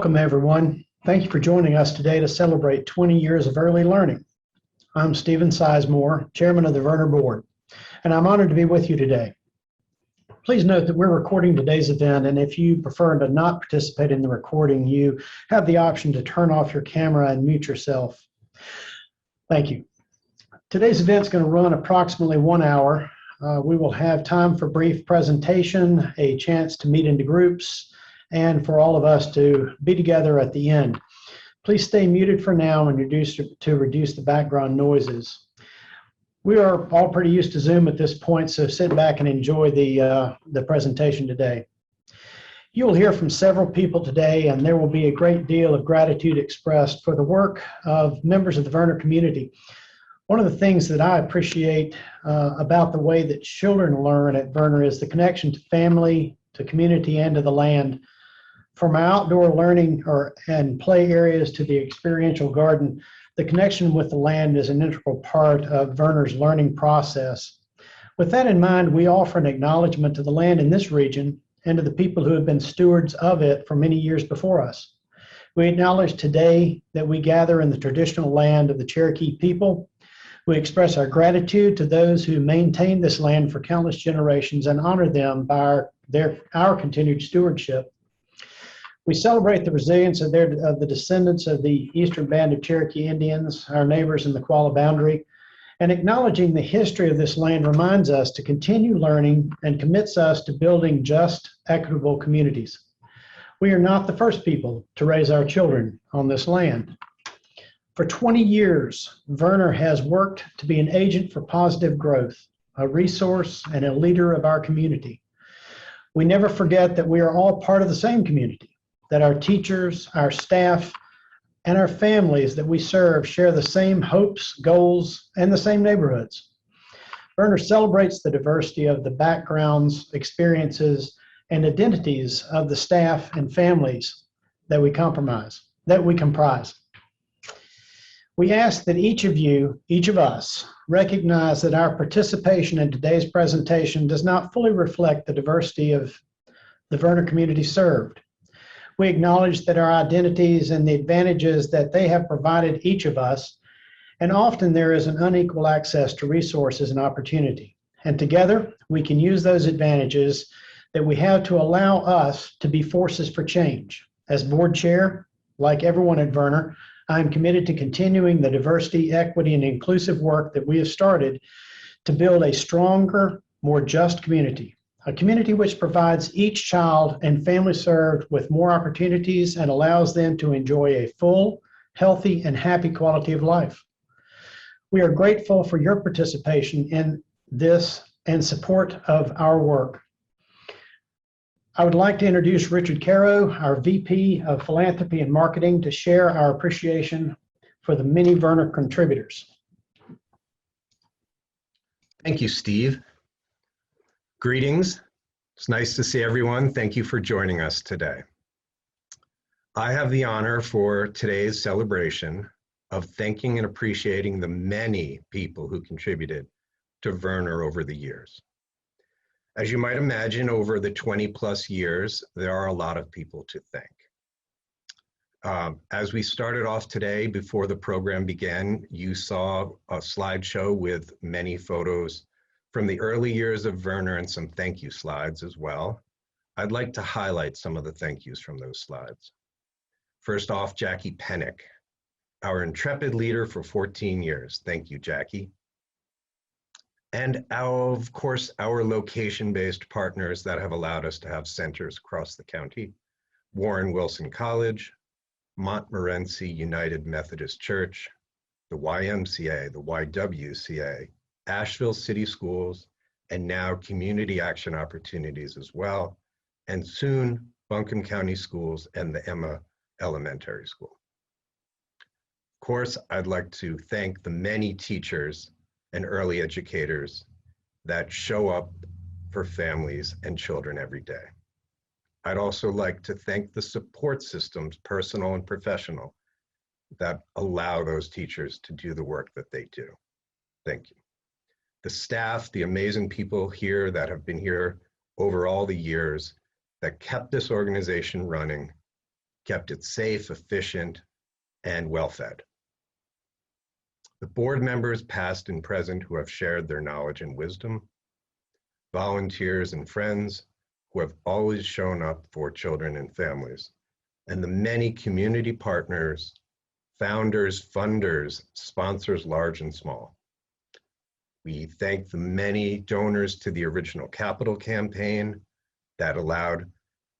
Welcome, everyone. Thank you for joining us today to celebrate 20 years of early learning. I'm Stephen Sizemore, Chairman of the Verner Board, and I'm honored to be with you today. Please note that we're recording today's event, and if you prefer to not participate in the recording, you have the option to turn off your camera and mute yourself. Thank you. Today's event is going to run approximately 1 hour. We will have time for brief presentation, a chance to meet into groups, and for all of us to be together at the end. Please stay muted for now and reduce the background noises. We are all pretty used to Zoom at this point, so sit back and enjoy the presentation today. You will hear from several people today, and there will be a great deal of gratitude expressed for the work of members of the Verner community. One of the things that I appreciate about the way that children learn at Verner is the connection to family, to community, and to the land. From our outdoor learning and play areas to the experiential garden, the connection with the land is an integral part of Verner's learning process. With that in mind, we offer an acknowledgement to the land in this region and to the people who have been stewards of it for many years before us. We acknowledge today that we gather in the traditional land of the Cherokee people. We express our gratitude to those who maintain this land for countless generations and honor them by our continued stewardship. We celebrate the resilience of the descendants of the Eastern Band of Cherokee Indians, our neighbors in the Qualla boundary, and acknowledging the history of this land reminds us to continue learning and commits us to building just, equitable communities. We are not the first people to raise our children on this land. For 20 years, Verner has worked to be an agent for positive growth, a resource and a leader of our community. We never forget that we are all part of the same community, that our teachers, our staff, and our families that we serve share the same hopes, goals, and the same neighborhoods. Verner celebrates the diversity of the backgrounds, experiences, and identities of the staff and families that we comprise. We ask that each of us, recognize that our participation in today's presentation does not fully reflect the diversity of the Verner community served. We acknowledge that our identities and the advantages that they have provided each of us, and often there is an unequal access to resources and opportunity. And together, we can use those advantages that we have to allow us to be forces for change. As board chair, like everyone at Verner, I am committed to continuing the diversity, equity, and inclusive work that we have started to build a stronger, more just community. A community which provides each child and family served with more opportunities and allows them to enjoy a full, healthy, and happy quality of life. We are grateful for your participation in this and support of our work. I would like to introduce Richard Carrow, our VP of Philanthropy and Marketing, to share our appreciation for the many Verner contributors. Thank you, Steve. Greetings. It's nice to see everyone. Thank you for joining us today. I have the honor for today's celebration of thanking and appreciating the many people who contributed to Verner over the years. As you might imagine, over the 20+ years, there are a lot of people to thank. As we started off today, before the program began, you saw a slideshow with many photos from the early years of Verner and some thank you slides as well. I'd like to highlight some of the thank yous from those slides. First off, Jackie Pennick, our intrepid leader for 14 years. Thank you, Jackie. And of course, our location-based partners that have allowed us to have centers across the county: Warren Wilson College, Montmorency United Methodist Church, the YMCA, the YWCA, Asheville City Schools, and now Community Action Opportunities as well, and soon Buncombe County Schools and the Emma Elementary School. Of course, I'd like to thank the many teachers and early educators that show up for families and children every day. I'd also like to thank the support systems, personal and professional, that allow those teachers to do the work that they do. Thank you. The staff, the amazing people here that have been here over all the years that kept this organization running kept it safe, efficient, and well-fed. The board members, past and present, who have shared their knowledge and wisdom, volunteers and friends who have always shown up for children and families, and the many community partners, founders, funders, sponsors large and small. We thank the many donors to the original capital campaign that allowed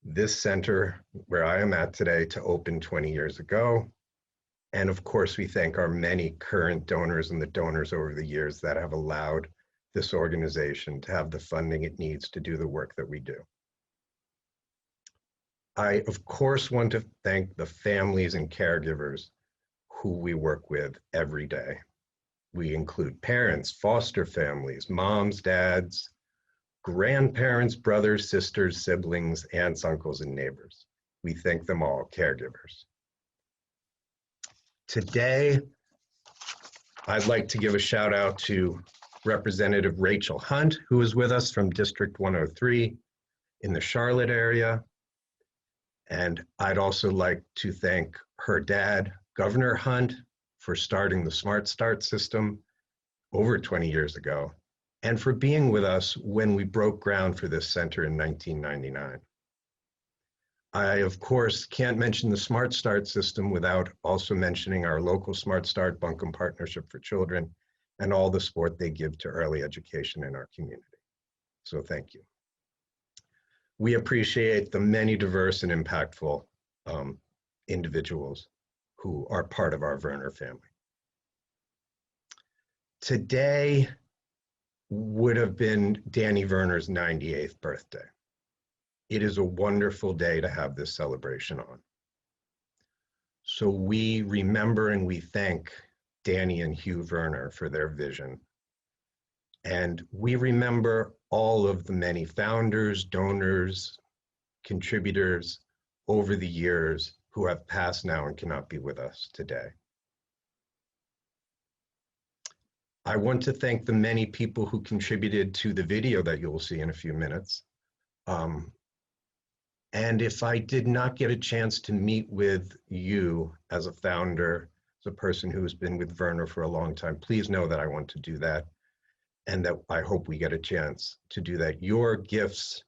this center, where I am at today, to open 20 years ago. And of course, we thank our many current donors and the donors over the years that have allowed this organization to have the funding it needs to do the work that we do. I, of course, want to thank the families and caregivers who we work with every day. We include parents, foster families, moms, dads, grandparents, brothers, sisters, siblings, aunts, uncles, and neighbors. We thank them all, caregivers. Today, I'd like to give a shout out to Representative Rachel Hunt, who is with us from District 103 in the Charlotte area. And I'd also like to thank her dad, Governor Hunt, for starting the Smart Start system over 20 years ago, and for being with us when we broke ground for this center in 1999. I, of course, can't mention the Smart Start system without also mentioning our local Smart Start Buncombe Partnership for Children and all the support they give to early education in our community. So thank you. We appreciate the many diverse and impactful individuals who are part of our Verner family. Today would have been Danny Verner's 98th birthday. It is a wonderful day to have this celebration on. So we remember and we thank Danny and Hugh Verner for their vision. And we remember all of the many founders, donors, contributors over the years who have passed now and cannot be with us today. I want to thank the many people who contributed to the video that you'll see in a few minutes. And if I did not get a chance to meet with you as a founder, as a person who has been with Verner for a long time, please know that I want to do that, and that I hope we get a chance to do that. Your gifts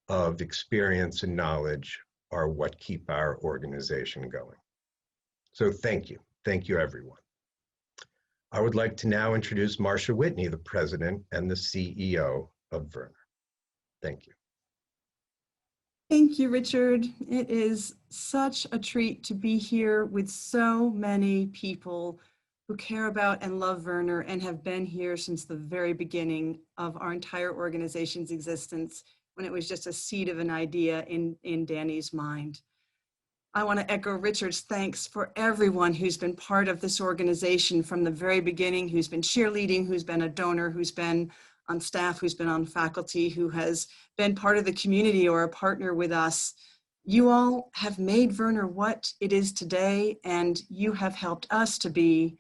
of experience and knowledge are what keep our organization going. So thank you. Thank you, everyone. I would like to now introduce Marcia Whitney, the president and the CEO of Verner. Thank you. Thank you, Richard. It is such a treat to be here with so many people who care about and love Verner and have been here since the very beginning of our entire organization's existence, when it was just a seed of an idea in Danny's mind. I want to echo Richard's thanks for everyone who's been part of this organization from the very beginning, who's been cheerleading, who's been a donor, who's been on staff, who's been on faculty, who has been part of the community or a partner with us. You all have made Verner what it is today, and you have helped us to be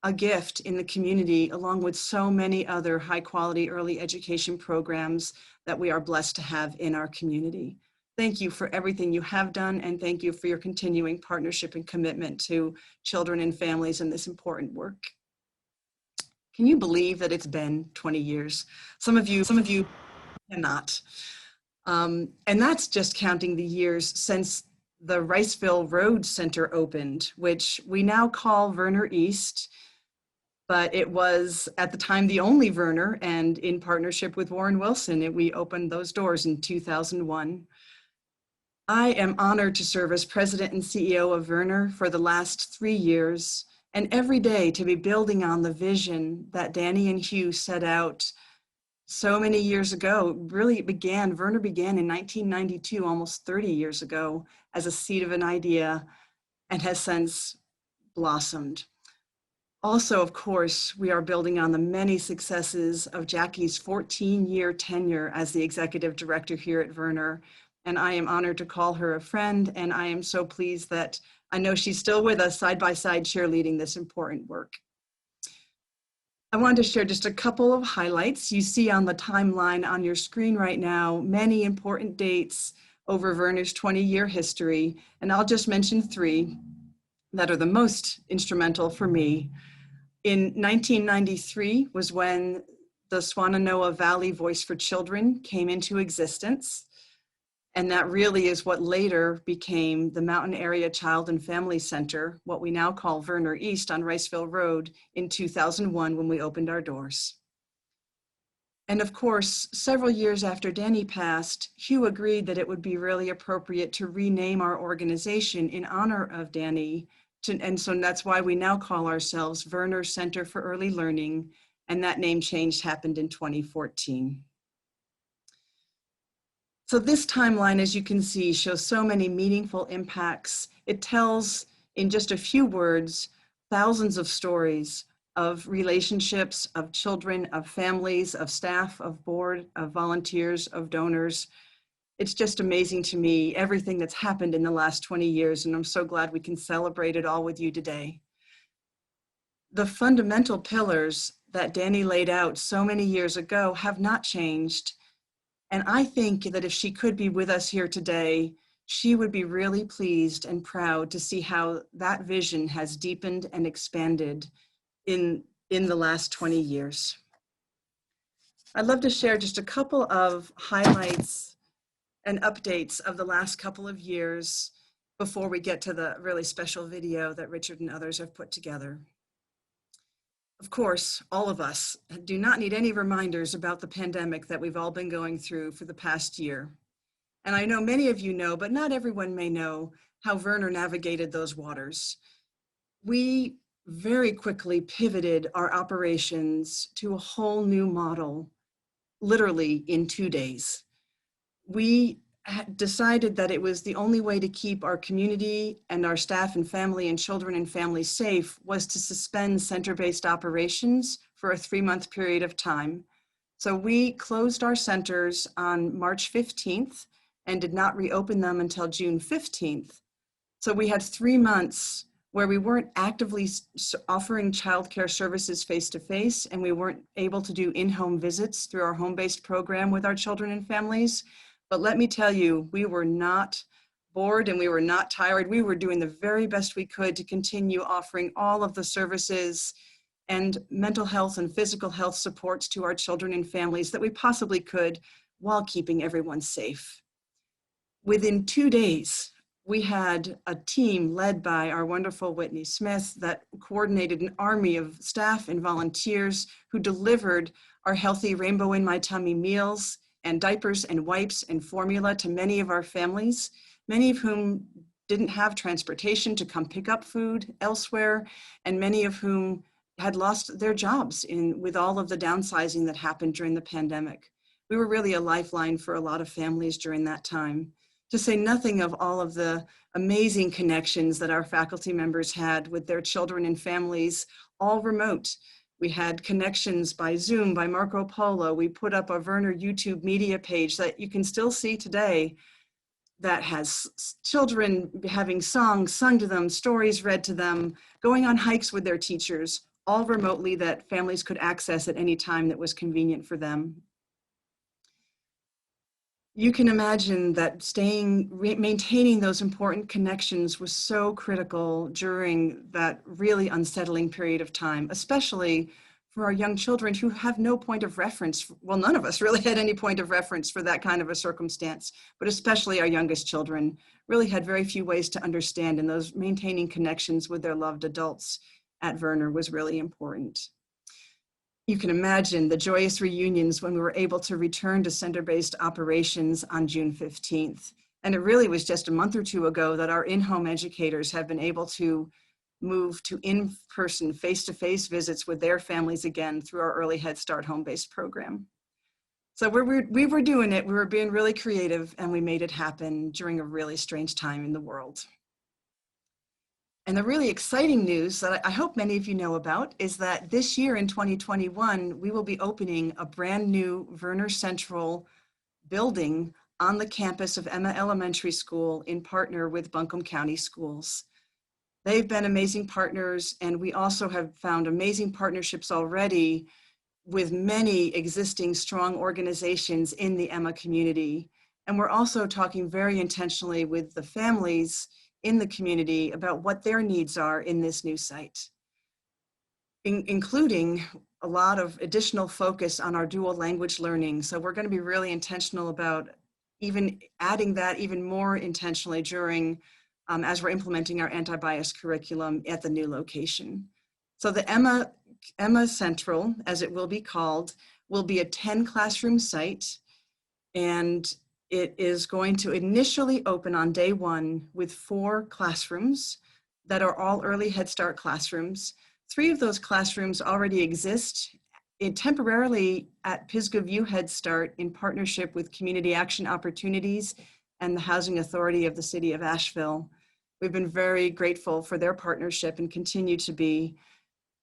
a gift in the community, along with so many other high quality early education programs that we are blessed to have in our community. Thank you for everything you have done, and thank you for your continuing partnership and commitment to children and families in this important work. Can you believe that it's been 20 years? Some of you cannot. And that's just counting the years since the Riceville Road Center opened, which we now call Verner East, but it was at the time the only Verner, and in partnership with Warren Wilson, we opened those doors in 2001. I am honored to serve as president and CEO of Verner for the last 3 years, and every day to be building on the vision that Danny and Hugh set out so many years ago. Really, Verner began in 1992, almost 30 years ago, as a seed of an idea, and has since blossomed. Also, of course, we are building on the many successes of Jackie's 14-year tenure as the executive director here at Verner, and I am honored to call her a friend, and I am so pleased that I know she's still with us side by side cheerleading this important work. I wanted to share just a couple of highlights. You see on the timeline on your screen right now many important dates over Verner's 20-year history, and I'll just mention three that are the most instrumental for me. In 1993 was when the Swannanoa Valley Voice for Children came into existence. And that really is what later became the Mountain Area Child and Family Center, what we now call Verner East on Riceville Road, in 2001 when we opened our doors. And of course, several years after Danny passed, Hugh agreed that it would be really appropriate to rename our organization in honor of Danny. And so that's why we now call ourselves Verner Center for Early Learning. And that name change happened in 2014. So this timeline, as you can see, shows so many meaningful impacts. It tells, in just a few words, thousands of stories of relationships, of children, of families, of staff, of board, of volunteers, of donors. It's just amazing to me, everything that's happened in the last 20 years, and I'm so glad we can celebrate it all with you today. The fundamental pillars that Danny laid out so many years ago have not changed. And I think that if she could be with us here today, she would be really pleased and proud to see how that vision has deepened and expanded in the last 20 years. I'd love to share just a couple of highlights and updates of the last couple of years before we get to the really special video that Richard and others have put together. Of course, all of us do not need any reminders about the pandemic that we've all been going through for the past year. And I know many of you know, but not everyone may know how Verner navigated those waters. We very quickly pivoted our operations to a whole new model, literally in 2 days. We decided that it was the only way to keep our community and our staff and family and children and families safe was to suspend center-based operations for a 3-month period of time. So we closed our centers on March 15th and did not reopen them until June 15th. So we had 3 months where we weren't actively offering childcare services face-to-face, and we weren't able to do in-home visits through our home-based program with our children and families. But let me tell you, we were not bored and we were not tired. We were doing the very best we could to continue offering all of the services and mental health and physical health supports to our children and families that we possibly could while keeping everyone safe. Within 2 days, we had a team led by our wonderful Whitney Smith that coordinated an army of staff and volunteers who delivered our healthy Rainbow in My Tummy meals and diapers and wipes and formula to many of our families, many of whom didn't have transportation to come pick up food elsewhere, and many of whom had lost their jobs with all of the downsizing that happened during the pandemic. We were really a lifeline for a lot of families during that time. To say nothing of all of the amazing connections that our faculty members had with their children and families, all remote. We had connections by Zoom, by Marco Polo. We put up a Verner YouTube media page that you can still see today that has children having songs sung to them, stories read to them, going on hikes with their teachers, all remotely that families could access at any time that was convenient for them. You can imagine that maintaining those important connections was so critical during that really unsettling period of time, especially for our young children who have no point of reference. Well, none of us really had any point of reference for that kind of a circumstance, but especially our youngest children really had very few ways to understand, and those maintaining connections with their loved adults at Verner was really important. You can imagine the joyous reunions when we were able to return to center-based operations on June 15th. And it really was just a month or two ago that our in-home educators have been able to move to in-person, face-to-face visits with their families again through our Early Head Start home-based program. So we were doing it, we were being really creative, and we made it happen during a really strange time in the world. And the really exciting news that I hope many of you know about is that this year in 2021, we will be opening a brand new Verner Central building on the campus of Emma Elementary School in partner with Buncombe County Schools. They've been amazing partners, and we also have found amazing partnerships already with many existing strong organizations in the Emma community. And we're also talking very intentionally with the families in the community about what their needs are in this new site, including a lot of additional focus on our dual language learning. So we're going to be really intentional about even adding that even more intentionally during, as we're implementing our anti-bias curriculum at the new location. So the Emma Central, as it will be called, will be a 10 classroom site, and it is going to initially open on day one with 4 classrooms that are all early Head Start classrooms. 3 of those classrooms already exist temporarily at Pisgah View Head Start in partnership with Community Action Opportunities and the Housing Authority of the City of Asheville. We've been very grateful for their partnership and continue to be.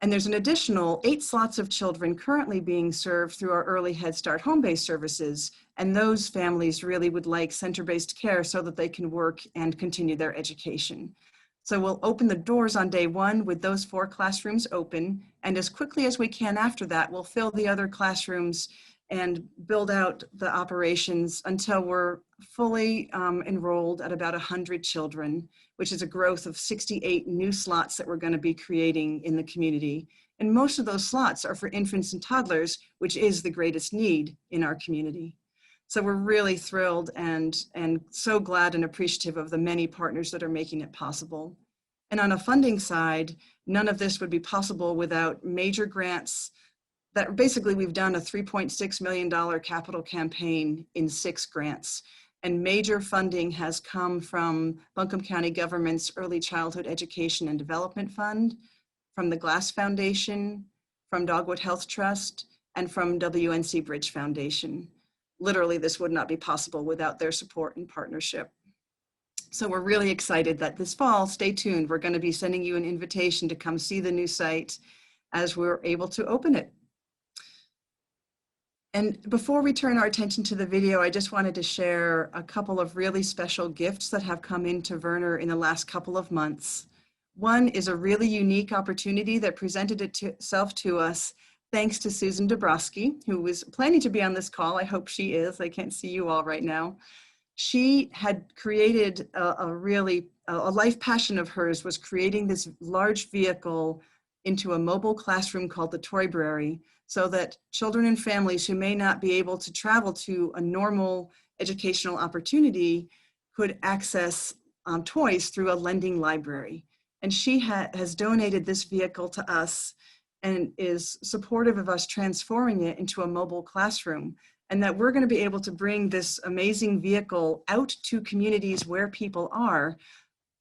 And there's an additional 8 slots of children currently being served through our early Head Start home-based services. And those families really would like center-based care so that they can work and continue their education. So we'll open the doors on day one with those 4 classrooms open. And as quickly as we can after that, we'll fill the other classrooms and build out the operations until we're fully enrolled at about 100 children, which is a growth of 68 new slots that we're going to be creating in the community. And most of those slots are for infants and toddlers, which is the greatest need in our community. So we're really thrilled and so glad and appreciative of the many partners that are making it possible. And on a funding side, none of this would be possible without major grants that basically we've done a $3.6 million capital campaign in 6 grants. And major funding has come from Buncombe County Government's Early Childhood Education and Development Fund, from the Glass Foundation, from Dogwood Health Trust, and from WNC Bridge Foundation. Literally, this would not be possible without their support and partnership. So we're really excited that this fall, stay tuned, we're going to be sending you an invitation to come see the new site as we're able to open it. And before we turn our attention to the video, I just wanted to share a couple of really special gifts that have come into Verner in the last couple of months. One is a really unique opportunity that presented itself to us thanks to Susan Dabrowski, who was planning to be on this call. I hope she is. I can't see you all right now. She had created a life passion of hers was creating this large vehicle into a mobile classroom called the Toybrary, so that children and families who may not be able to travel to a normal educational opportunity could access toys through a lending library. And she has donated this vehicle to us and is supportive of us transforming it into a mobile classroom, and that we're going to be able to bring this amazing vehicle out to communities where people are,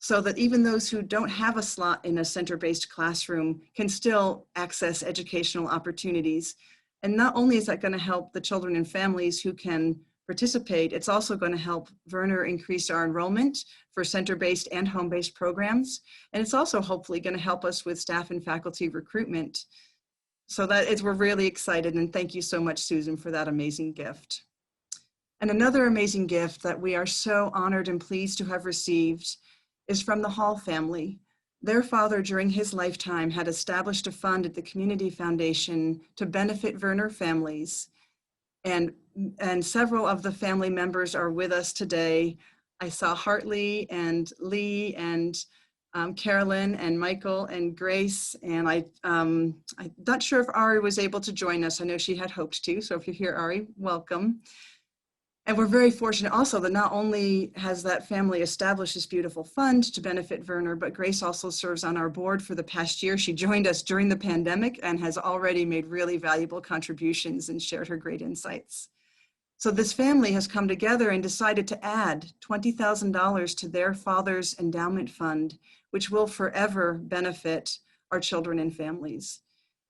so that even those who don't have a slot in a center-based classroom can still access educational opportunities. And not only is that going to help the children and families who can participate, it's also going to help Verner increase our enrollment for center-based and home-based programs. And it's also hopefully going to help us with staff and faculty recruitment. So we're really excited, and thank you so much, Susan, for that amazing gift. And another amazing gift that we are so honored and pleased to have received is from the Hall family. Their father, during his lifetime, had established a fund at the Community Foundation to benefit Verner families. And several of the family members are with us today. I saw Hartley and Lee and Carolyn and Michael and Grace, and I'm not sure if Ari was able to join us. I know she had hoped to, so if you're here, Ari, welcome. And we're very fortunate also that not only has that family established this beautiful fund to benefit Verner, but Grace also serves on our board for the past year. She joined us during the pandemic and has already made really valuable contributions and shared her great insights. So this family has come together and decided to add $20,000 to their father's endowment fund, which will forever benefit our children and families.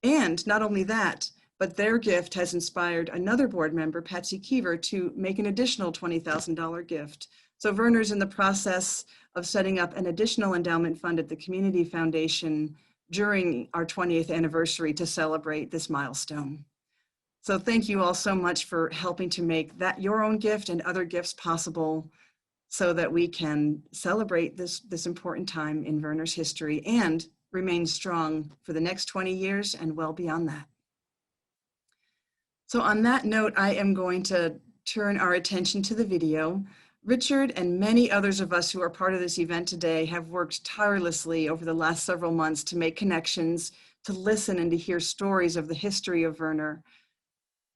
And not only that, but their gift has inspired another board member, Patsy Keever, to make an additional $20,000 gift. So Verner's in the process of setting up an additional endowment fund at the Community Foundation during our 20th anniversary to celebrate this milestone. So thank you all so much for helping to make that your own gift and other gifts possible, so that we can celebrate this important time in Verner's history and remain strong for the next 20 years and well beyond that. So on that note, I am going to turn our attention to the video, Richard and many others of us who are part of this event today have worked tirelessly over the last several months to make connections, to listen and to hear stories of the history of Verner.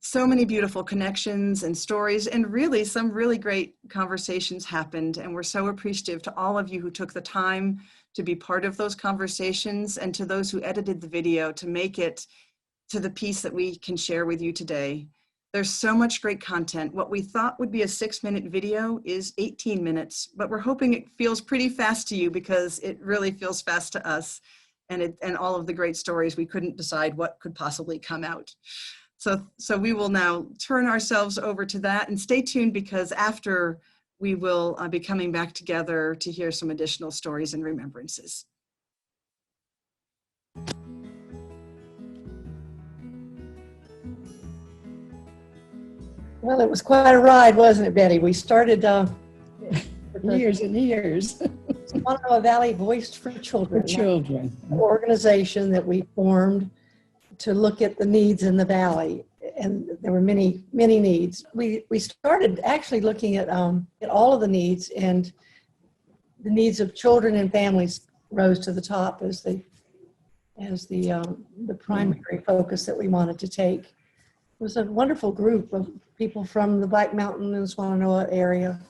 So many beautiful connections and stories, and really some really great conversations happened. And we're so appreciative to all of you who took the time to be part of those conversations, and to those who edited the video to make it to the piece that we can share with you today. There's so much great content. What we thought would be a 6-minute video is 18 minutes, but we're hoping it feels pretty fast to you, because it really feels fast to us. And all of the great stories, we couldn't decide what could possibly come out. So we will now turn ourselves over to that, and stay tuned, because after we will be coming back together to hear some additional stories and remembrances. Well, it was quite a ride, wasn't it, Betty? We started years and years. Swananoa Valley Voice for Children. For children. An organization that we formed to look at the needs in the valley, and there were many, many needs. We started actually looking at all of the needs, and the needs of children and families rose to the top as the primary focus that we wanted to take. It was a wonderful group of people from the Black Mountain and Swananoa area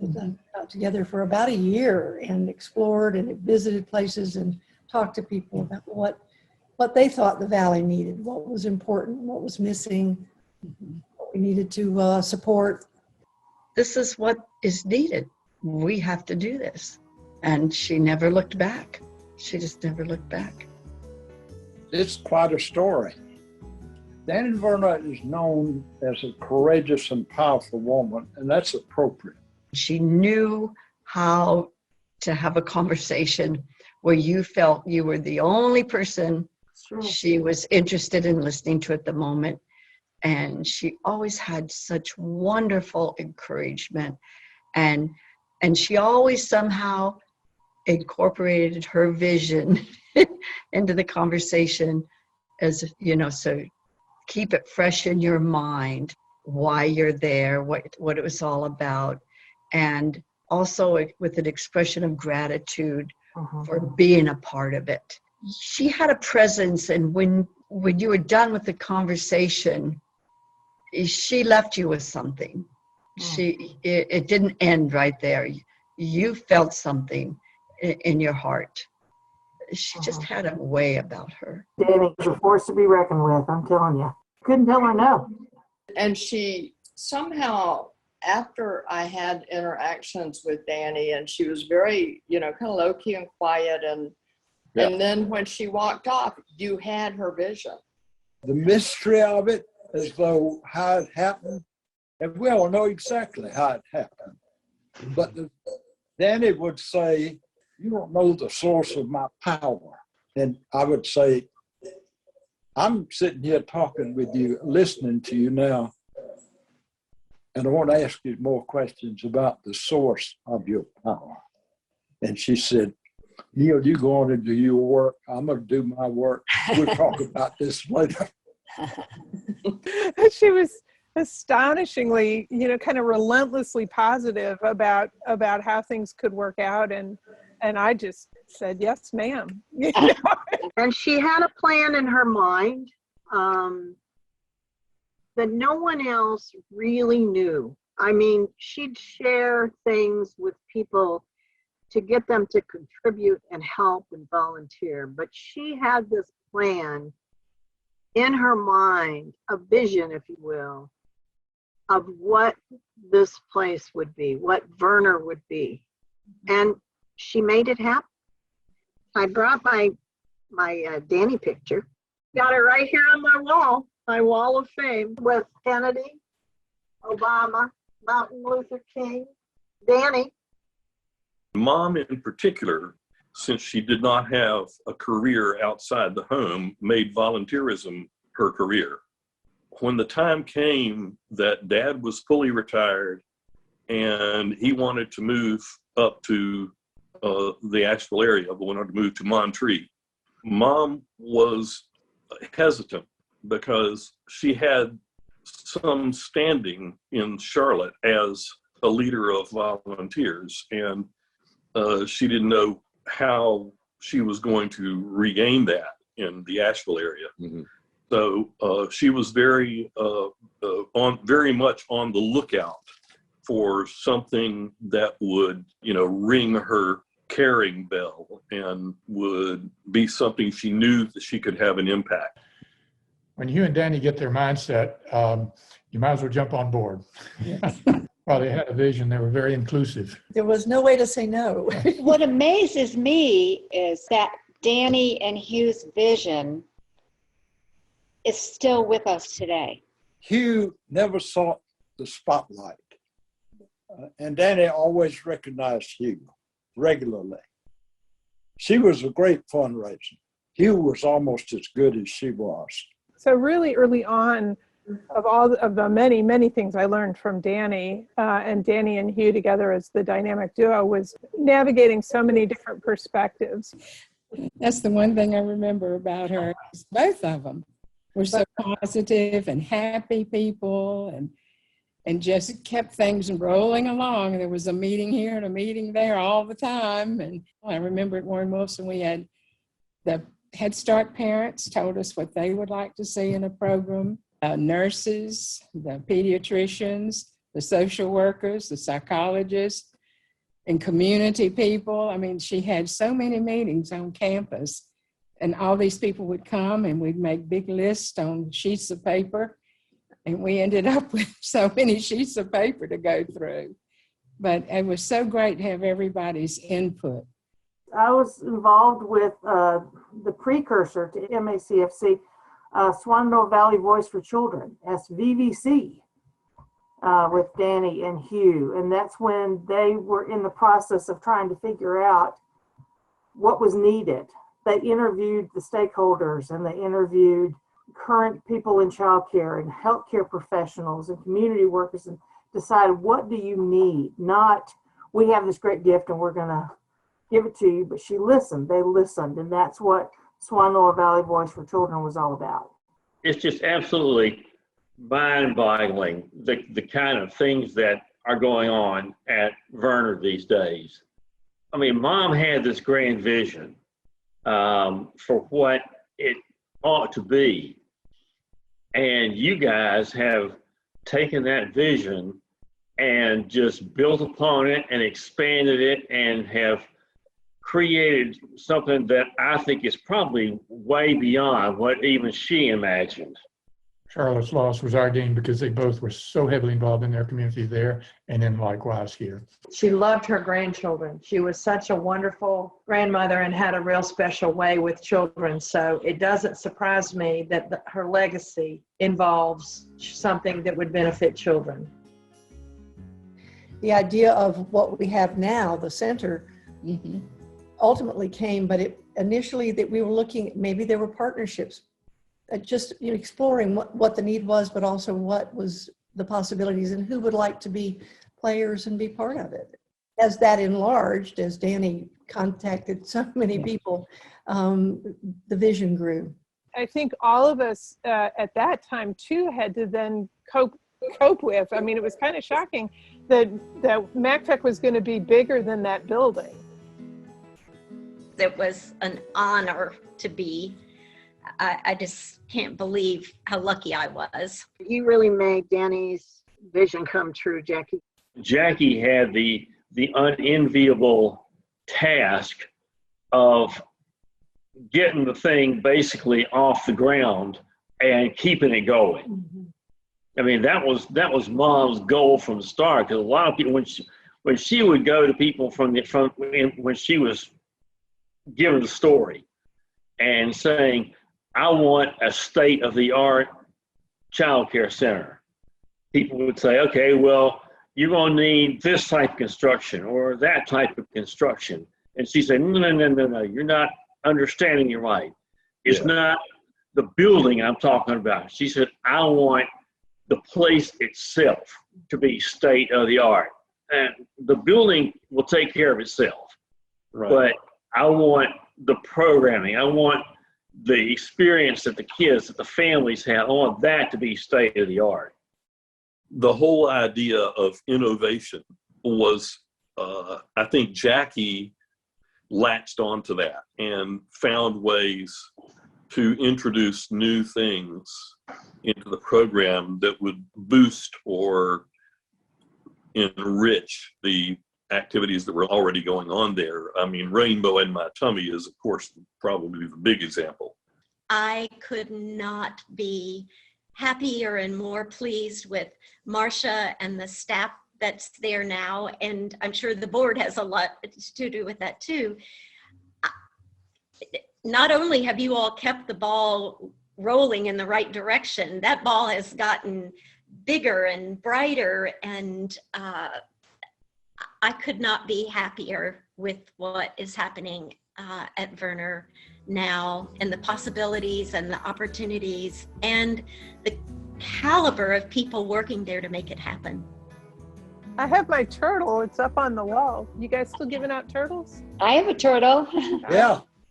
that got together for about a year and explored and visited places and talked to people about what they thought the valley needed, what was important, what was missing, what we needed to support. This is what is needed. We have to do this. And she never looked back. She just never looked back. It's quite a story. Danny Verner is known as a courageous and powerful woman, and that's appropriate. She knew how to have a conversation where you felt you were the only person she was interested in listening to at the moment. And she always had such wonderful encouragement. And she always somehow incorporated her vision into the conversation, as you know, so keep it fresh in your mind, why you're there, what it was all about. And also with an expression of gratitude for being a part of it. She had a presence, and when you were done with the conversation, she left you with something. It didn't end right there. You felt something in your heart. She just had a way about her. Danny's a force to be reckoned with, I'm telling you. Couldn't tell her no. And she somehow, after I had interactions with Danny, and she was very, kind of low key and quiet, and then when she walked off, you had her vision. The mystery of it, as though how it happened, and we all know exactly how it happened. But Danny would say, "You don't know the source of my power." And I would say, "I'm sitting here talking with you, listening to you now, and I want to ask you more questions about the source of your power." And she said, "Neil, you go on and do your work. I'm going to do my work. We'll talk about this later." She was astonishingly, kind of relentlessly positive about how things could work out. And I just said, "Yes, ma'am." And she had a plan in her mind that no one else really knew. I mean, she'd share things with people to get them to contribute and help and volunteer. But she had this plan in her mind, a vision, if you will, of what this place would be, what Verner would be. And she made it happen. I brought my Danny picture. Got it right here on my wall of fame, with Kennedy, Obama, Martin Luther King, Danny. Mom in particular, since she did not have a career outside the home, made volunteerism her career. When the time came that Dad was fully retired and he wanted to move up to the Asheville area, but wanted to move to Monterey, Mom was hesitant because she had some standing in Charlotte as a leader of volunteers, and she didn't know how she was going to regain that in the Asheville area. Mm-hmm. So she was very much on the lookout for something that would, ring her caring bell and would be something she knew that she could have an impact. When you and Danny get their mindset, you might as well jump on board. Yes. While they had a vision, they were very inclusive. There was no way to say no. What amazes me is that Danny and Hugh's vision is still with us today. Hugh never sought the spotlight. And Danny always recognized Hugh regularly. She was a great fundraiser. Hugh was almost as good as she was. So really early on, of all of the many, many things I learned from Danny, and Danny and Hugh together as the dynamic duo, was navigating so many different perspectives. That's the one thing I remember about her. Both of them were so positive and happy people, and just kept things rolling along. There was a meeting here and a meeting there all the time. And I remember at Warren Wilson, we had the Head Start parents told us what they would like to see in a program. Nurses, the pediatricians, the social workers, the psychologists, and community people. I mean, she had so many meetings on campus, and all these people would come, and we'd make big lists on sheets of paper, and we ended up with so many sheets of paper to go through. But it was so great to have everybody's input. I was involved with the precursor to MACFC, Swananoa Valley Voice for Children, SVVC, with Danny and Hugh. And that's when they were in the process of trying to figure out what was needed. They interviewed the stakeholders, and they interviewed current people in childcare and healthcare professionals and community workers, and decided, what do you need? Not, we have this great gift and we're going to give it to you, but she listened. They listened, and that's what Swananoa Valley Voice for Children was all about. It's just absolutely mind-boggling, the kind of things that are going on at Verner these days. I mean, Mom had this grand vision for what it ought to be, and you guys have taken that vision and just built upon it and expanded it and have created something that I think is probably way beyond what even she imagined. Charlotte's loss was our gain because they both were so heavily involved in their community there, and then likewise here. She loved her grandchildren. She was such a wonderful grandmother and had a real special way with children. So it doesn't surprise me that her legacy involves something that would benefit children. The idea of what we have now, the center, ultimately came, but initially that we were looking, maybe there were partnerships, just exploring what the need was, but also what was the possibilities and who would like to be players and be part of it. As that enlarged, as Danny contacted so many people, the vision grew. I think all of us at that time too had to then cope with. I mean, it was kind of shocking that MacTech was going to be bigger than that building. It was an honor to be. I just can't believe how lucky I was. You really made Danny's vision come true, Jackie. Jackie had the unenviable task of getting the thing basically off the ground and keeping it going. I mean, that was Mom's goal from the start, because a lot of people, when she would go to people when she was giving the story and saying, I want a state-of-the-art child care center, people would say, okay, well, you're going to need this type of construction or that type of construction. And she said, no, you're not understanding it right. It's not the building I'm talking about. She said, I want the place itself to be state-of-the-art. And the building will take care of itself. Right. But I want the programming. I want the experience that the kids, that the families had, I want that to be state of the art. The whole idea of innovation was, I think Jackie latched onto that and found ways to introduce new things into the program that would boost or enrich the activities that were already going on there. I mean, Rainbow in My Tummy is, of course, probably the big example. I could not be happier and more pleased with Marcia and the staff that's there now. And I'm sure the board has a lot to do with that too. Not only have you all kept the ball rolling in the right direction, that ball has gotten bigger and brighter, and I could not be happier with what is happening at Verner now, and the possibilities and the opportunities and the caliber of people working there to make it happen. I have my turtle. It's up on the wall. You guys still giving out turtles? I have a turtle.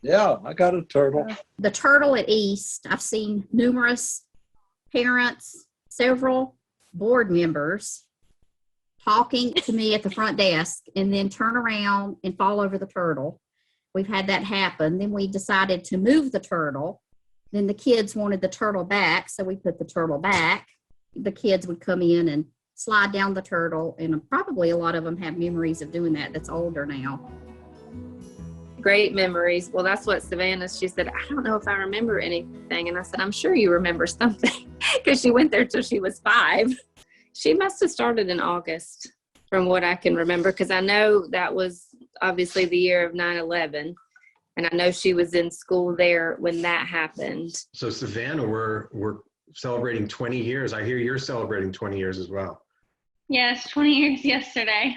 Yeah, I got a turtle. The turtle at East, I've seen numerous parents, several board members talking to me at the front desk and then turn around and fall over the turtle. We've had that happen. Then we decided to move the turtle. Then the kids wanted the turtle back, so we put the turtle back. The kids would come in and slide down the turtle, and probably a lot of them have memories of doing that that's older now. Great memories. Well, that's what Savannah, she said, I don't know if I remember anything. And I said, I'm sure you remember something, because she went there till she was 5. She must have started in August from what I can remember, because I know that was obviously the year of 9/11. And I know she was in school there when that happened. So Savannah, we're celebrating 20 years. I hear you're celebrating 20 years as well. Yes, 20 years yesterday.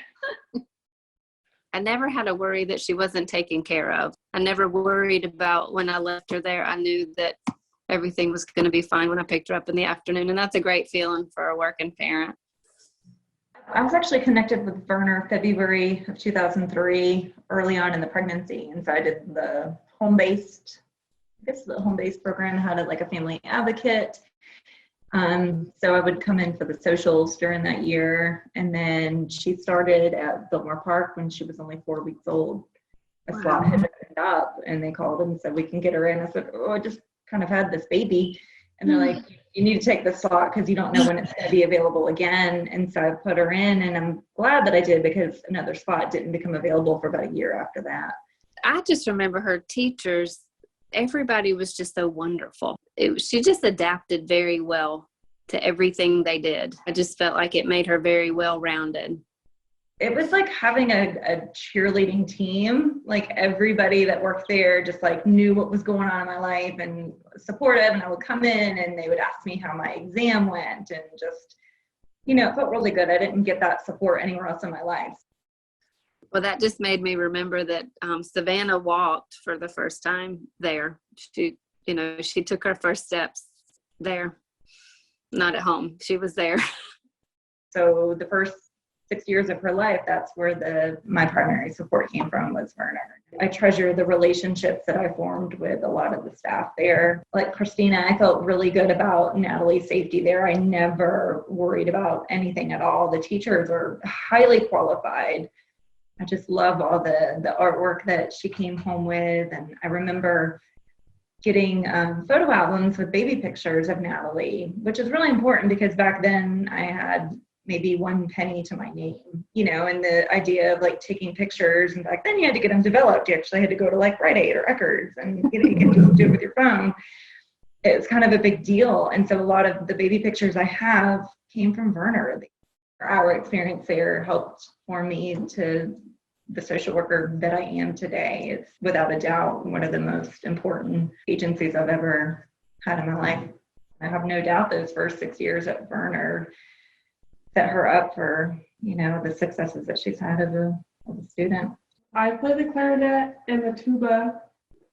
I never had to worry that she wasn't taken care of. I never worried about when I left her there. I knew that everything was going to be fine when I picked her up in the afternoon. And that's a great feeling for a working parent. I was actually connected with Verner February of 2003, early on in the pregnancy. And so I did the home-based program, had like a family advocate. So I would come in for the socials during that year. And then she started at Biltmore Park when she was only 4 weeks old. A slot had opened up and they called and said, we can get her in. I said, oh, I just kind of had this baby. And they're like, you need to take the slot because you don't know when it's going to be available again. And so I put her in, and I'm glad that I did, because another spot didn't become available for about a year after that. I just remember her teachers, everybody was just so wonderful. She just adapted very well to everything they did. I just felt like it made her very well-rounded. It was like having a cheerleading team. Like everybody that worked there just like knew what was going on in my life and supportive. And I would come in and they would ask me how my exam went, and just, it felt really good. I didn't get that support anywhere else in my life. Well, that just made me remember that Savannah walked for the first time there. She took her first steps there, not at home. She was there. So the first 6 years of her life, that's where my primary support came from, was Verner. I treasure the relationships that I formed with a lot of the staff there. Like Christina, I felt really good about Natalie's safety there. I never worried about anything at all. The teachers are highly qualified. I just love all the artwork that she came home with. And I remember getting photo albums with baby pictures of Natalie, which is really important because back then I had maybe 1 penny to my name, and the idea of like taking pictures, and back then you had to get them developed. You actually had to go to like Rite Aid or Eckerd's, and you can just do it with your phone. It was kind of a big deal. And so a lot of the baby pictures I have came from Verner. Our experience there helped form me to the social worker that I am today. It's without a doubt one of the most important agencies I've ever had in my life. I have no doubt those first 6 years at Verner set her up for, the successes that she's had as a student. I play the clarinet and the tuba,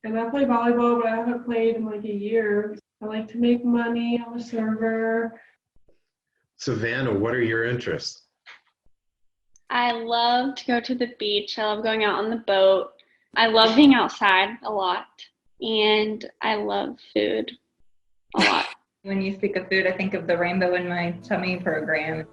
and I play volleyball, but I haven't played in like a year. I like to make money. I'm a server. Savannah, what are your interests? I love to go to the beach. I love going out on the boat. I love being outside a lot. and I love food a lot. When you speak of food, I think of the Rainbow in My Tummy program.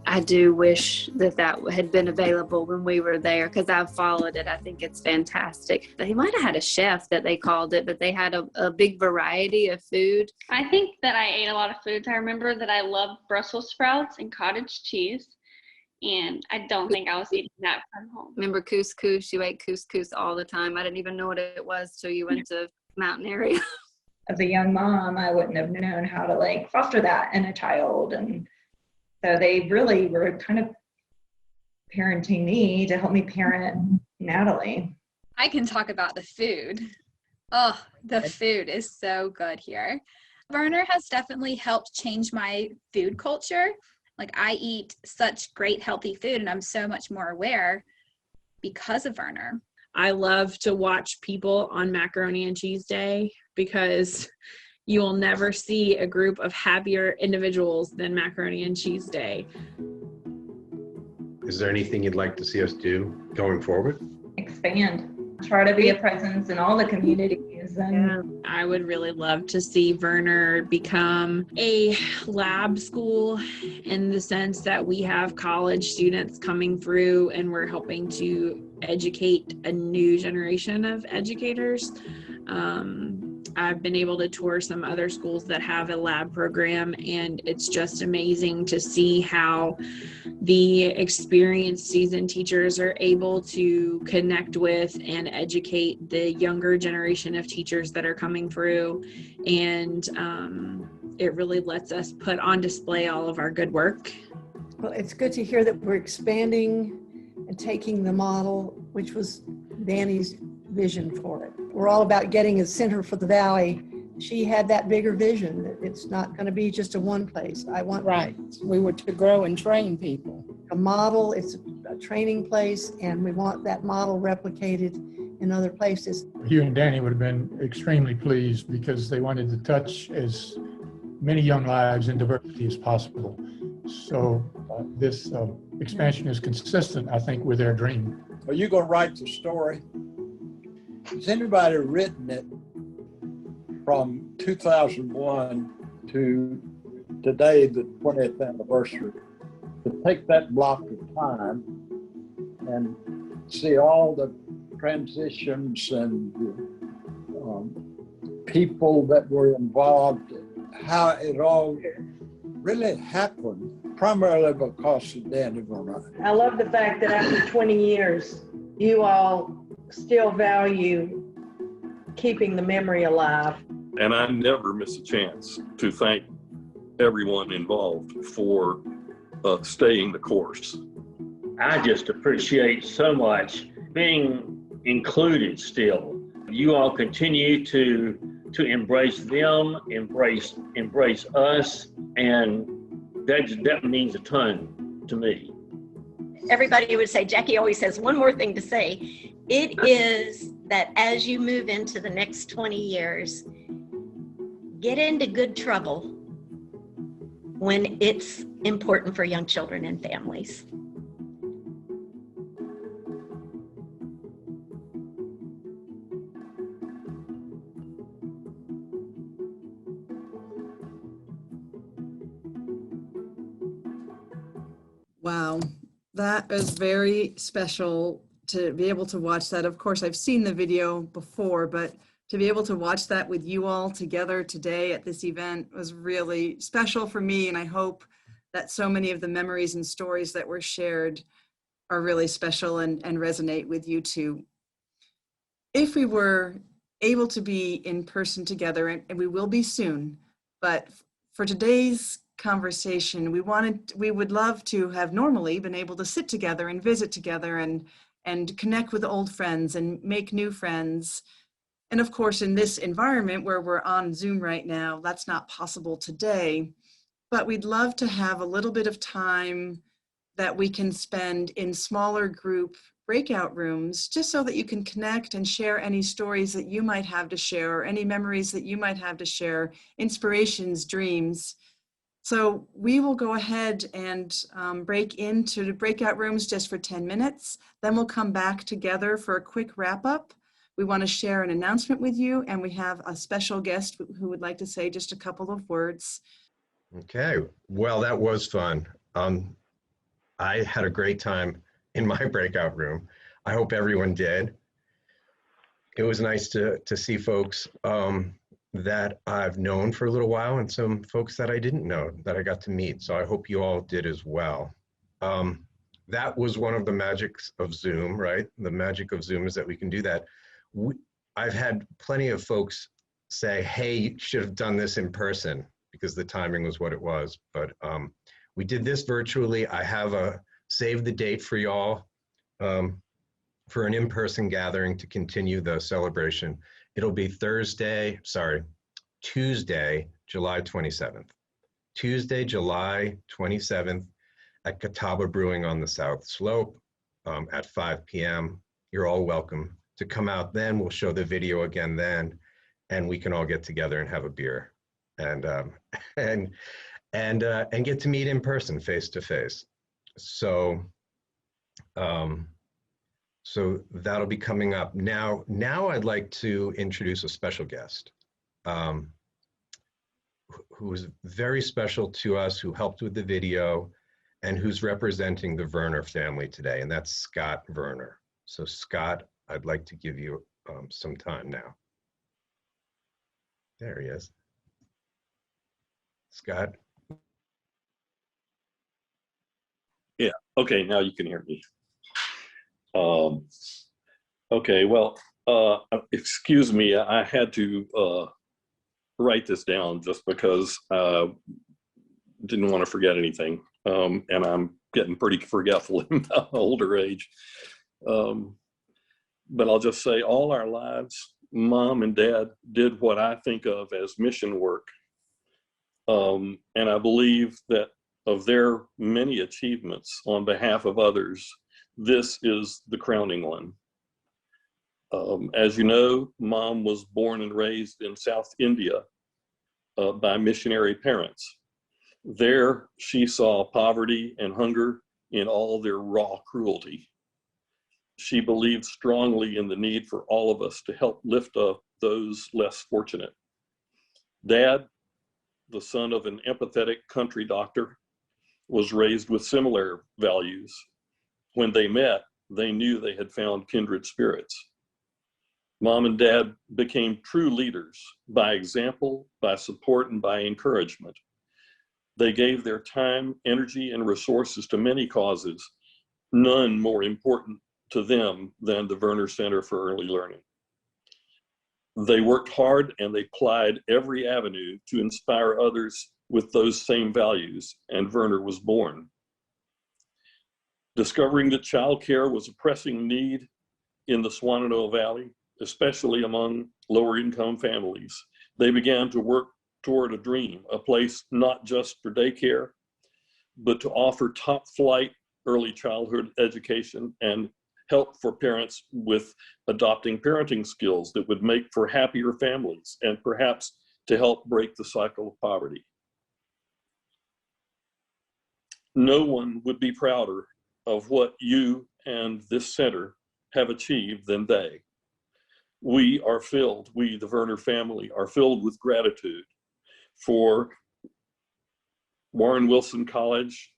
I do wish that that had been available when we were there because I've followed it. I think it's fantastic. They might have had a chef that they called it, but they had a big variety of food. I think that I ate a lot of foods. I remember that I loved Brussels sprouts and cottage cheese, and I don't think I was eating that from home. Remember couscous? You ate couscous all the time. I didn't even know what it was till you went to mountain area. As a young mom, I wouldn't have known how to like foster that in a child. And so they really were kind of parenting me to help me parent Natalie. I can talk about the food. Oh, the food is so good here. Verner has definitely helped change my food culture. Like, I eat such great healthy food and I'm so much more aware because of Verner. I love to watch people on Macaroni and Cheese Day because you will never see a group of happier individuals than Macaroni and Cheese Day. Is there anything you'd like to see us do going forward? Expand. Try to be a presence in all the communities. And I would really love to see Verner become a lab school in the sense that we have college students coming through and we're helping to educate a new generation of educators. I've been able to tour some other schools that have a lab program, and it's just amazing to see how the experienced seasoned teachers are able to connect with and educate the younger generation of teachers that are coming through. And it really lets us put on display all of our good work. Well, it's good to hear that we're expanding and taking the model, which was Danny's vision for it. We're all about getting a center for the Valley. She had that bigger vision that it's not going to be just a one place. I want we were to grow and train people. A model, it's a training place, and we want that model replicated in other places. Hugh and Danny would have been extremely pleased because they wanted to touch as many young lives in diversity as possible. So this expansion is consistent, I think, with their dream. Are you going to write the story? Has anybody written it from 2001 to today, the 20th anniversary, to take that block of time and see all the transitions and people that were involved, how it all really happened, primarily because of Danny Verner. I love the fact that after 20 years, you all still value keeping the memory alive. And I never miss a chance to thank everyone involved for staying the course. I just appreciate so much being included still. You all continue to embrace them, embrace us, and that means a ton to me. Everybody would say, Jackie always has one more thing to say. It is that as you move into the next 20 years, get into good trouble when it's important for young children and families. Wow, that was very special to be able to watch that. Of course, I've seen the video before, but to be able to watch that with you all together today at this event was really special for me. And I hope that so many of the memories and stories that were shared are really special and resonate with you too. If we were able to be in person together, and we will be soon, but for today's conversation, we would love to have normally been able to sit together and visit together and connect with old friends and make new friends. And of course, in this environment where we're on Zoom right now, that's not possible today, but we'd love to have a little bit of time that we can spend in smaller group breakout rooms, just so that you can connect and share any stories that you might have to share, or any memories that you might have to share, inspirations, dreams. So we will go ahead and break into the breakout rooms just for 10 minutes. Then we'll come back together for a quick wrap up. we want to share an announcement with you, and we have a special guest who would like to say just a couple of words. Okay, well, that was fun. I had a great time in my breakout room. I hope everyone did. It was nice to see folks that I've known for a little while and some folks that I didn't know that I got to meet. So I hope you all did as well. That was one of the magics of Zoom, right? The magic of Zoom is that we can do that. I've had plenty of folks say, hey, you should have done this in person because the timing was what it was. But we did this virtually. I have saved the date for y'all for an in-person gathering to continue the celebration. It'll be Tuesday, July 27th. Tuesday, July 27th at Catawba Brewing on the South Slope at 5 p.m. You're all welcome to come out then. We'll show the video again then, and we can all get together and have a beer and get to meet in person, face to face. So that'll be coming up. Now I'd like to introduce a special guest who is very special to us, who helped with the video, and who's representing the Verner family today, and that's Scott Verner. So Scott, I'd like to give you some time now. There he is. Scott. Yeah, okay, now you can hear me. Okay, well, excuse me, I had to write this down just because I didn't want to forget anything. And I'm getting pretty forgetful in my older age. But I'll just say all our lives, Mom and Dad did what I think of as mission work. And I believe that of their many achievements on behalf of others, this is the crowning one. As you know, Mom was born and raised in South India by missionary parents. There, she saw poverty and hunger in all their raw cruelty. She believed strongly in the need for all of us to help lift up those less fortunate. Dad, the son of an empathetic country doctor, was raised with similar values. When they met, they knew they had found kindred spirits. Mom and Dad became true leaders by example, by support, and by encouragement. They gave their time, energy, and resources to many causes, none more important to them than the Verner Center for Early Learning. They worked hard and they plied every avenue to inspire others with those same values, and Verner was born. Discovering that childcare was a pressing need in the Shenandoah Valley, especially among lower income families, they began to work toward a dream, a place not just for daycare, but to offer top flight early childhood education and help for parents with adopting parenting skills that would make for happier families and perhaps to help break the cycle of poverty. No one would be prouder of what you and this center have achieved than they. We, the Verner family, are filled with gratitude for Warren Wilson College,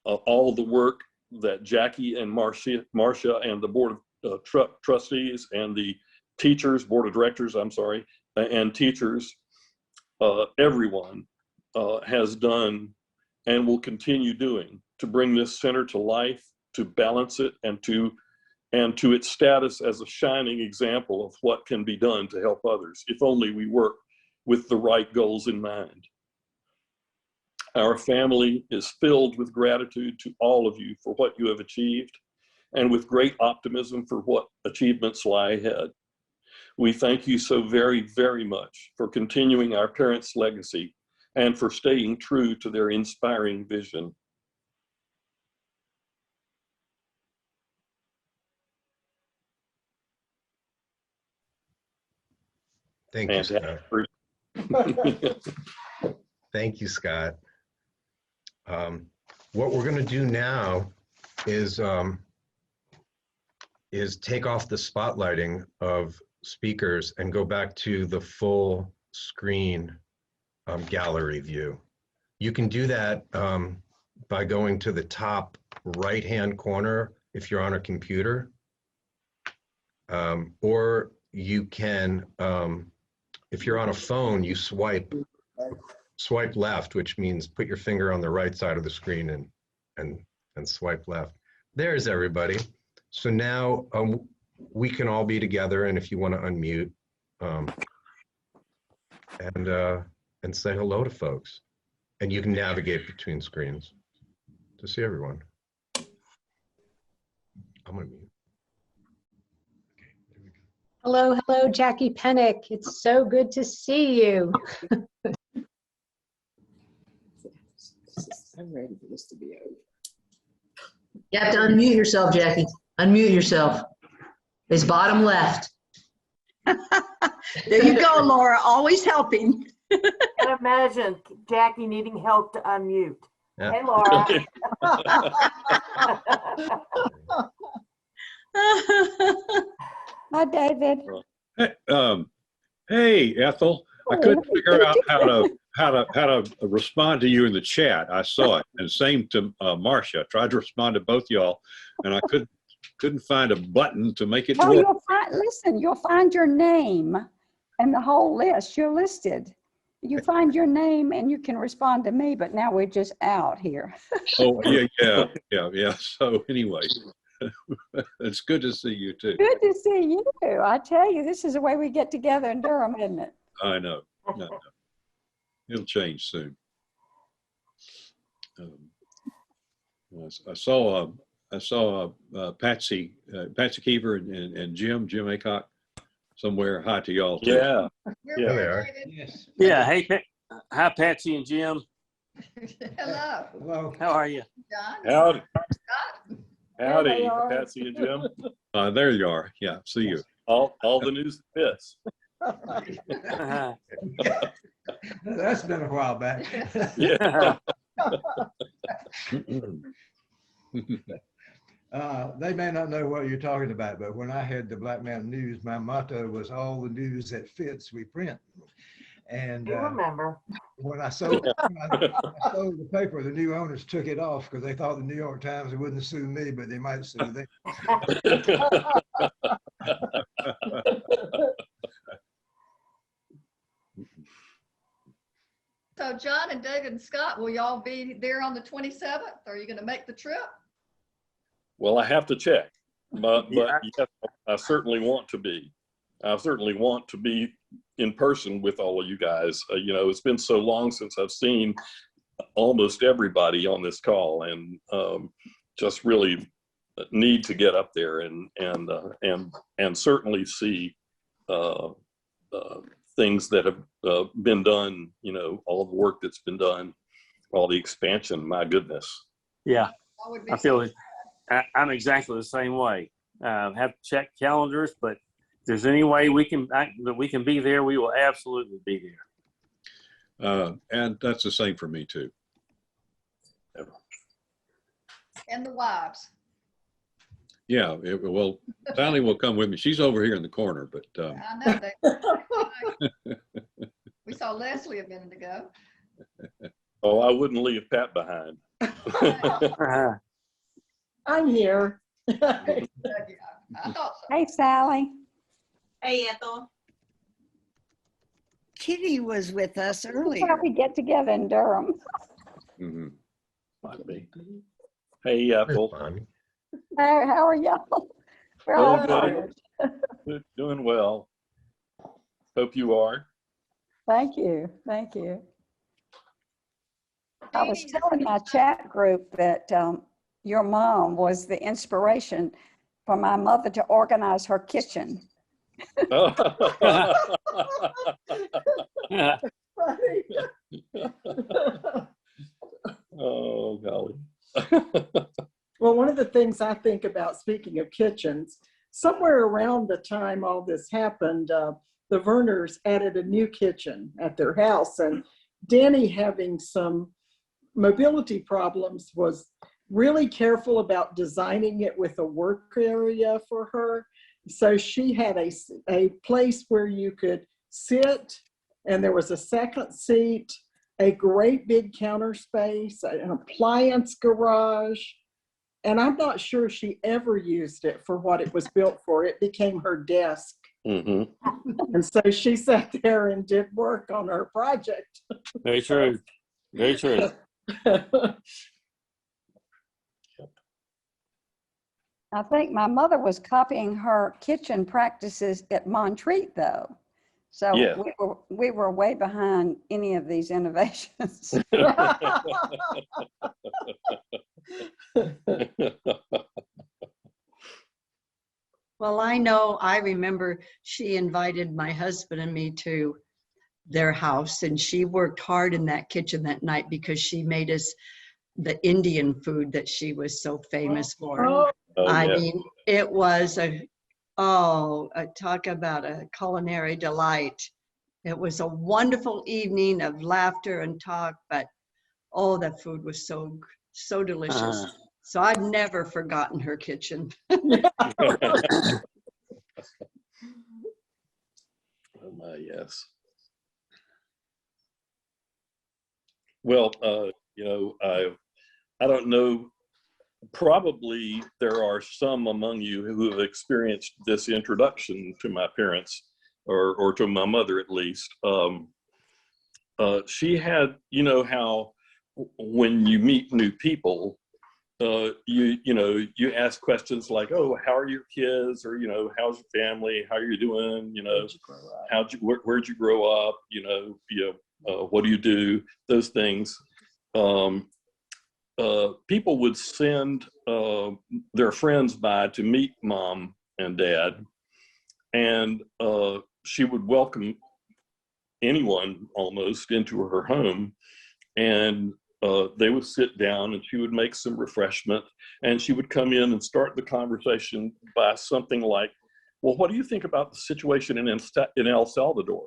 all the work that Jackie and Marcia and the board of trustees and the board of directors, and teachers, everyone has done and will continue doing to bring this center to life, to balance it, and to its status as a shining example of what can be done to help others, if only we work with the right goals in mind. Our family is filled with gratitude to all of you for what you have achieved and with great optimism for what achievements lie ahead. We thank you so very, very much for continuing our parents' legacy and for staying true to their inspiring vision. Thank you, Scott. Thank you, Scott. What we're going to do now is is take off the spotlighting of speakers and go back to the full screen gallery view. You can do that by going to the top right-hand corner if you're on a computer, or you can, if you're on a phone, you swipe left, which means put your finger on the right side of the screen and swipe left. There's everybody. So now we can all be together, and if you want to unmute and say hello to folks, and you can navigate between screens to see everyone. I'm gonna mute. Hello, hello, Jackie Pennick. It's so good to see you. I'm ready for this to be over. You have to unmute yourself, Jackie. Unmute yourself. It's bottom left. There you go, Laura, always helping. Can't imagine Jackie needing help to unmute. Yeah. Hey, Laura. Hi, David. Hey, Ethel. I couldn't figure out how to respond to you in the chat. I saw it, and same to Marcia. I tried to respond to both y'all, and I couldn't find a button to make it Oh, work. you'll find your name and the whole list. You're listed. You find your name and you can respond to me, but now we're just out here. Oh, yeah. So anyway, it's good to see you too. Good to see you. I tell you, this is the way we get together in Durham, isn't it? I know. It'll change soon. I saw Patsy Keever and Jim Aycock somewhere. Hi to y'all too. Yeah. There they are. Yes. Yeah. Hey, hi, Patsy and Jim. Hello. Hello. How are you? John. Howdy, There they are. Patsy and Jim. There you are. Yeah, see you. All the news that fits. That's been a while back. Yeah. They may not know what you're talking about, but when I had the Black Mountain News, my motto was all the news that fits, we print. And You remember. when I sold the paper, the new owners took it off because they thought the New York Times wouldn't sue me, but they might sue them. So John and David and Scott, will y'all be there on the 27th? Are you going to make the trip? Well, I have to check, but yes, I certainly want to be. I certainly want to be in person with all of you guys. You know, it's been so long since I've seen almost everybody on this call, and just really need to get up there and certainly see things that have been done. You know, all the work that's been done, all the expansion. My goodness. Yeah, I feel it. I'm exactly the same way. Have to check calendars, but if there's any way that we can be there, we will absolutely be there. And that's the same for me too. And the wives. Yeah, well, Sally will come with me. She's over here in the corner, but I know that. We saw Leslie a minute ago. Oh, I wouldn't leave Pat behind. I'm here. I thought so. Hey, Sally. Hey, Ethel. Kitty was with us That's earlier. how we get together in Durham. mm-hmm. Might be. Hey, Ethel. How are y'all? We're all Good. good. Doing well. Hope you are. Thank you. Thank you. I was telling my chat group that your mom was the inspiration for my mother to organize her kitchen. Oh, golly. Well, one of the things I think about, speaking of kitchens, somewhere around the time all this happened, the Verners added a new kitchen at their house, and Danny, having some mobility problems, was really careful about designing it with a work area for her. So she had a place where you could sit, and there was a second seat, a great big counter space, an appliance garage. And I'm not sure she ever used it for what it was built for. It became her desk. Mm-hmm. And so she sat there and did work on her project. Very true. Very true. I think my mother was copying her kitchen practices at Montreat, though. So Yeah. we were way behind any of these innovations. Well, I remember she invited my husband and me to their house, and she worked hard in that kitchen that night because she made us the Indian food that she was so famous for. Oh, I yeah. mean, it was talk about a culinary delight. It was a wonderful evening of laughter and talk, but oh, that food was so delicious. So I've never forgotten her kitchen. Oh my, yes. Well, I don't know. Probably there are some among you who have experienced this introduction to my parents, or to my mother at least. She had, you know, how when you meet new people, you ask questions like, oh, how are your kids, or, you know, how's your family, how are you doing, you know, where'd you grow up, what do you do, those things. People would send their friends by to meet mom and dad, and she would welcome anyone almost into her home, and they would sit down and she would make some refreshment, and she would come in and start the conversation by something like, well, what do you think about the situation in El Salvador?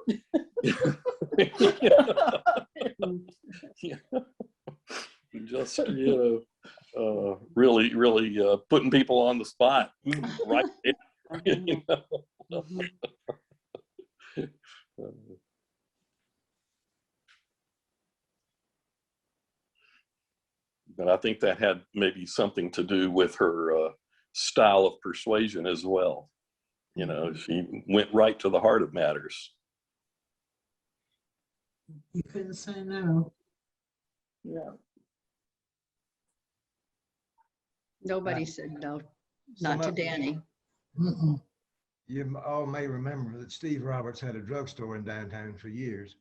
Just, really, really putting people on the spot, right? But I think that had maybe something to do with her style of persuasion as well. You know, she went right to the heart of matters. You couldn't say no. Yeah. Nobody said no, not to Danny. You all may remember that Steve Roberts had a drugstore in downtown for years.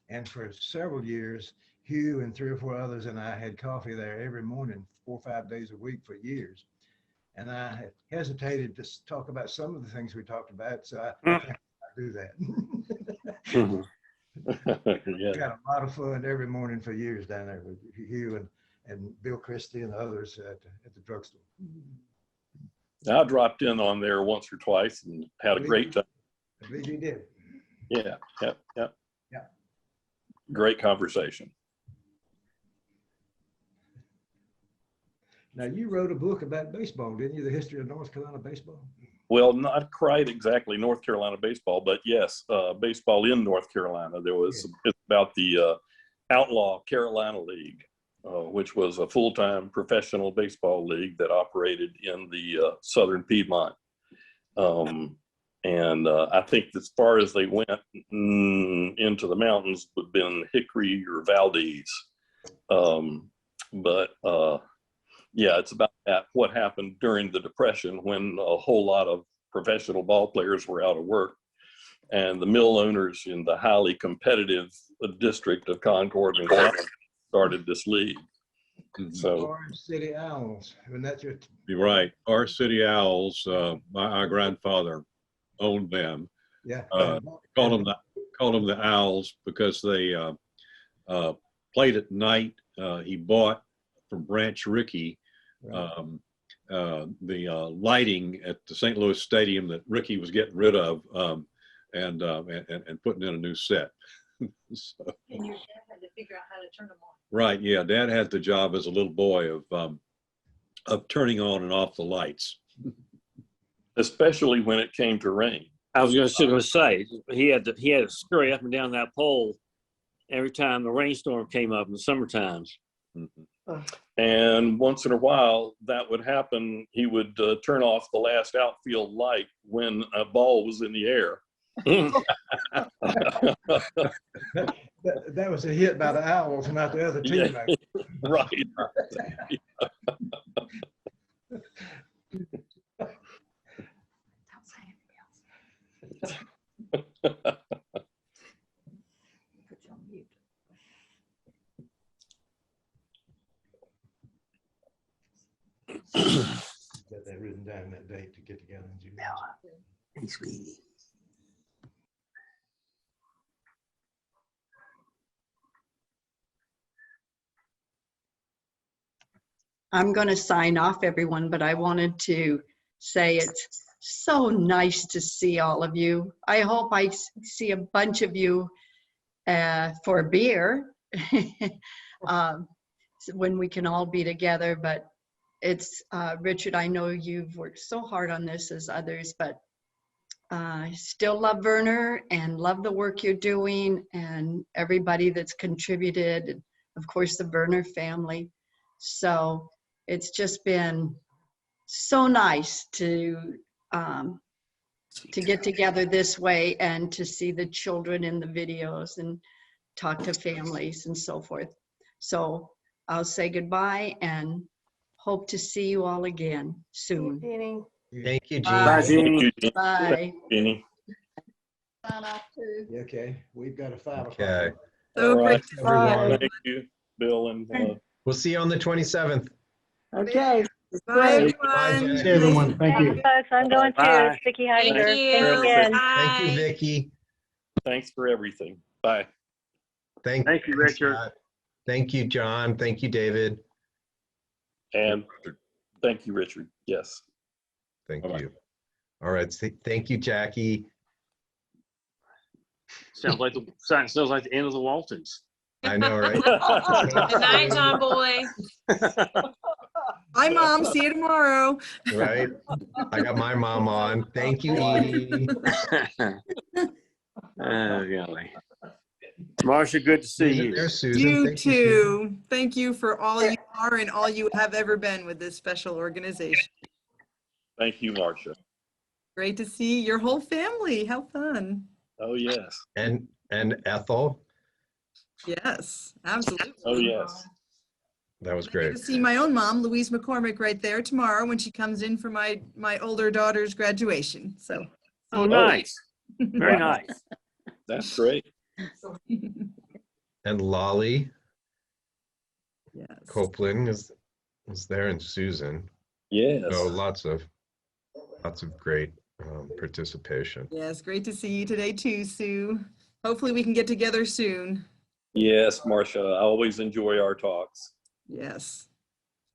And for several years, Hugh and 3 or 4 others and I had coffee there every morning, 4 or 5 days a week for years. And I had hesitated to talk about some of the things we talked about, so I can't do that. Yeah. We had a lot of fun every morning for years down there with Hugh and Bill Christie and others at the drugstore. I dropped in on there once or twice and had a great time. I believe you did. Yeah. Yeah. Great conversation. Now, you wrote a book about baseball, didn't you? The history of North Carolina baseball? Well, not quite exactly North Carolina baseball, but yes, baseball in North Carolina. It's about the Outlaw Carolina League, which was a full-time professional baseball league that operated in the southern Piedmont. And I think as far as they went into the mountains would have been Hickory or Valdez. Yeah, it's about that, what happened during the Depression when a whole lot of professional ball players were out of work, and the mill owners in the highly competitive district of Concord and started this league. So Orange City Owls, and that's your... You're right. Our City Owls, our grandfather owned them. Yeah. Called them the Owls because they played at night. He bought from Branch Rickey the lighting at the St. Louis Stadium that Rickey was getting rid of, and putting in a new set. So, And your dad had to figure out how to turn them on. right, yeah, Dad had the job as a little boy of of turning on and off the lights. Especially when it came to rain. I was going to say he had to scurry up and down that pole every time the rainstorm came up in the summer times. And once in a while, that would happen. He would turn off the last outfield light when a ball was in the air. That was a hit by the Owls, not the other team. Yeah. Right. Got that written down, that date to get together in June. Hey, sweetie. I'm going to sign off, everyone, but I wanted to say it's so nice to see all of you. I hope I see a bunch of you for a beer when we can all be together. But it's, Richard, I know you've worked so hard on this as others, but I still love Verner and love the work you're doing and everybody that's contributed, and of course the Verner family. So it's just been so nice to get together this way and to see the children in the videos and talk to families and so forth. So I'll say goodbye and hope to see you all again soon. Thank you, Jean. Bye, Jean. Bye. Jeannie. Sign off too. Okay, we've got a 5 o'clock. Okay. So All right, great to everyone. Thank you, Bill and. We'll see you on the 27th. Okay. Bye, everyone. Bye, See everyone. Thank you. Folks, I'm going too. Bye. Vicky Heidinger. Thank you. Thanks again. Thank you, Bye. Vicky. Thanks for everything. Bye. Thank you, Richard. Scott. Thank you, John. Thank you, David. And thank you, Richard. Yes. Thank you. All right. Thank you, Jackie. Sounds like the end of the Waltons. I know, right? Good night, John Boy. Bye, Mom. See you tomorrow. Right. I got my mom on. Thank you, Edie. Oh, golly. Marcia, good to see you. There's Susan. You Thank too. Thank you for all you are and all you have ever been with this special organization. Thank you, Marcia. Great to see your whole family. How fun. Oh, yes. And Ethel. Yes, absolutely. Oh, yes. That was I great. get to see my own mom, Louise McCormick, right there tomorrow when she comes in for my older daughter's graduation. So. Oh, nice. Very nice. That's great. And Lolly Yes. Copeland is there, and Susan. Yes. So lots of great participation. Yes, great to see you today too, Sue. Hopefully we can get together soon. Yes, Marcia. I always enjoy our talks. Yes.